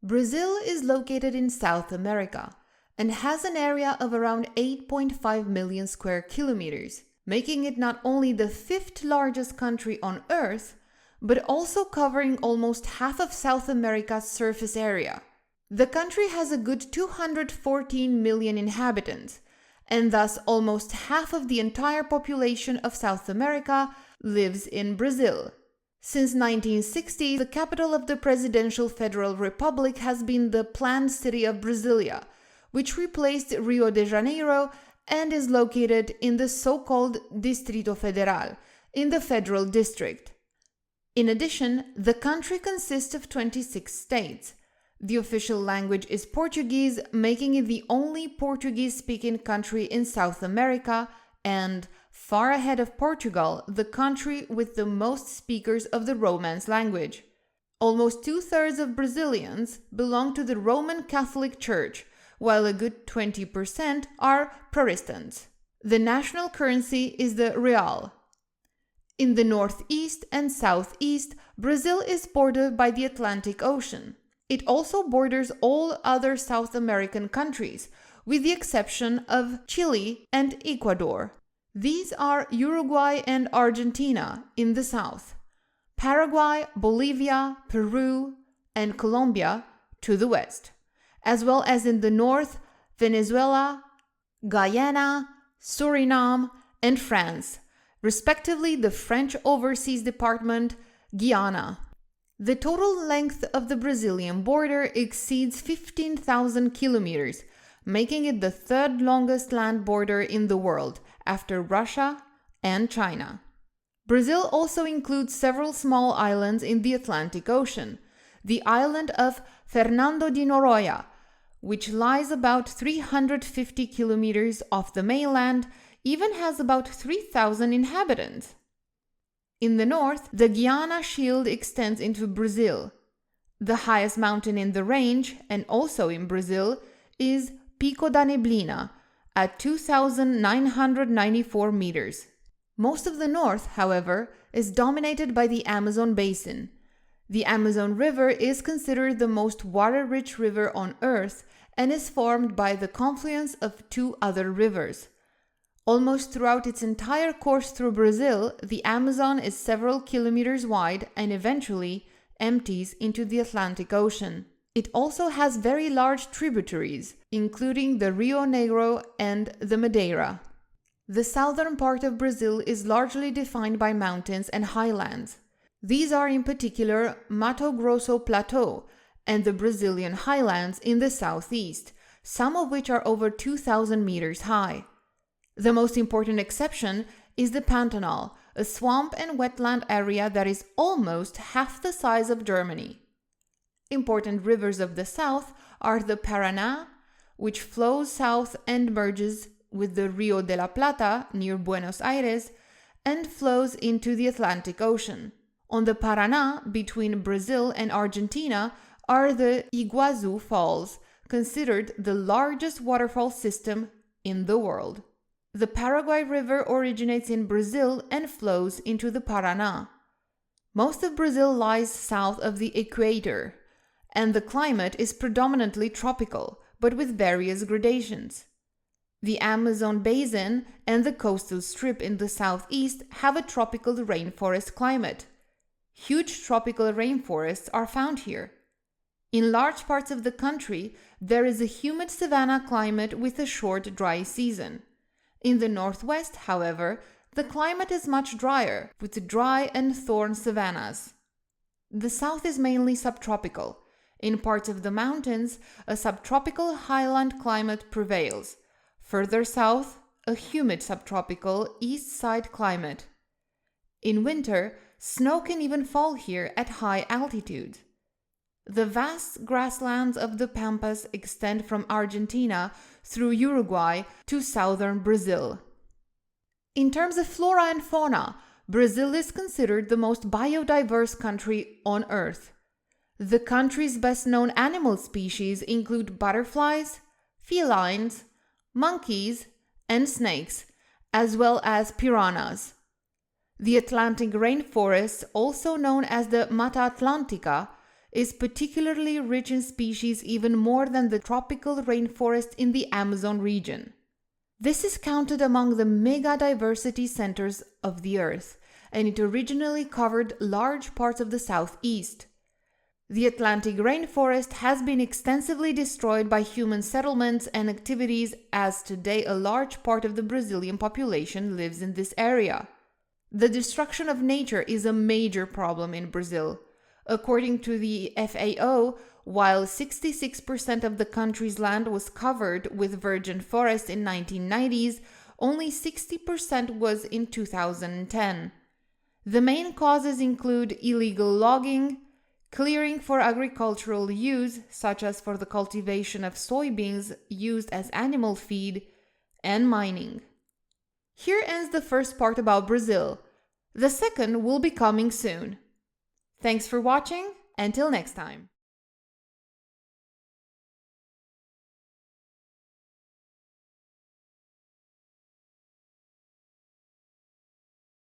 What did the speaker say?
Brazil is located in South America and has an area of around 8.5 million square kilometers, making it not only the fifth largest country on Earth, but also covering almost half of South America's surface area. The country has a good 214 million inhabitants, and thus almost half of the entire population of South America lives in Brazil. Since 1960, the capital of the Presidential Federal Republic has been the planned city of Brasilia, which replaced Rio de Janeiro and is located in the so-called Distrito Federal, in the Federal District. In addition, the country consists of 26 states. The official language is Portuguese, making it the only Portuguese-speaking country in South America and, far ahead of Portugal, the country with the most speakers of the Romance language. Almost two-thirds of Brazilians belong to the Roman Catholic Church, while a good 20% are Protestants. The national currency is the real. In the northeast and southeast, Brazil is bordered by the Atlantic Ocean. It also borders all other South American countries, with the exception of Chile and Ecuador. These are Uruguay and Argentina in the south, Paraguay, Bolivia, Peru, and Colombia to the west, as well as in the north, Venezuela, Guyana, Suriname, and France, respectively the French Overseas Department, Guyana. The total length of the Brazilian border exceeds 15,000 kilometers, making it the third longest land border in the world, after Russia and China. Brazil also includes several small islands in the Atlantic Ocean. The island of Fernando de Noronha, which lies about 350 kilometers off the mainland, even has about 3,000 inhabitants. In the north, the Guiana Shield extends into Brazil. The highest mountain in the range, and also in Brazil, is Pico da Neblina, at 2,994 meters. Most of the north, however, is dominated by the Amazon basin. The Amazon River is considered the most water-rich river on Earth and is formed by the confluence of two other rivers. Almost throughout its entire course through Brazil, the Amazon is several kilometers wide and eventually empties into the Atlantic Ocean. It also has very large tributaries, including the Rio Negro and the Madeira. The southern part of Brazil is largely defined by mountains and highlands. These are in particular Mato Grosso Plateau and the Brazilian highlands in the southeast, some of which are over 2,000 meters high. The most important exception is the Pantanal, a swamp and wetland area that is almost half the size of Germany. Important rivers of the south are the Paraná, which flows south and merges with the Rio de la Plata near Buenos Aires and flows into the Atlantic Ocean. On the Paraná, between Brazil and Argentina, are the Iguazu Falls, considered the largest waterfall system in the world. The Paraguay River originates in Brazil and flows into the Paraná. Most of Brazil lies south of the equator, and the climate is predominantly tropical, but with various gradations. The Amazon basin and the coastal strip in the southeast have a tropical rainforest climate. Huge tropical rainforests are found here. In large parts of the country, there is a humid savanna climate with a short dry season. In the northwest, however, the climate is much drier, with dry and thorn savannas. The south is mainly subtropical. In parts of the mountains, a subtropical highland climate prevails. Further south, a humid subtropical east side climate. In winter, snow can even fall here at high altitude. The vast grasslands of the Pampas extend from Argentina through Uruguay to southern Brazil. In terms of flora and fauna, Brazil is considered the most biodiverse country on Earth. The country's best-known animal species include butterflies, felines, monkeys, and snakes, as well as piranhas. The Atlantic rainforest, also known as the Mata Atlântica, is particularly rich in species, even more than the tropical rainforest in the Amazon region. This is counted among the mega-diversity centers of the Earth, and it originally covered large parts of the southeast. The Atlantic rainforest has been extensively destroyed by human settlements and activities, as today a large part of the Brazilian population lives in this area. The destruction of nature is a major problem in Brazil. According to the FAO, while 66% of the country's land was covered with virgin forest in 1990s, only 60% was in 2010. The main causes include illegal logging, clearing for agricultural use, such as for the cultivation of soybeans used as animal feed, and mining. Here ends the first part about Brazil. The second will be coming soon. Thanks for watching. Until next time.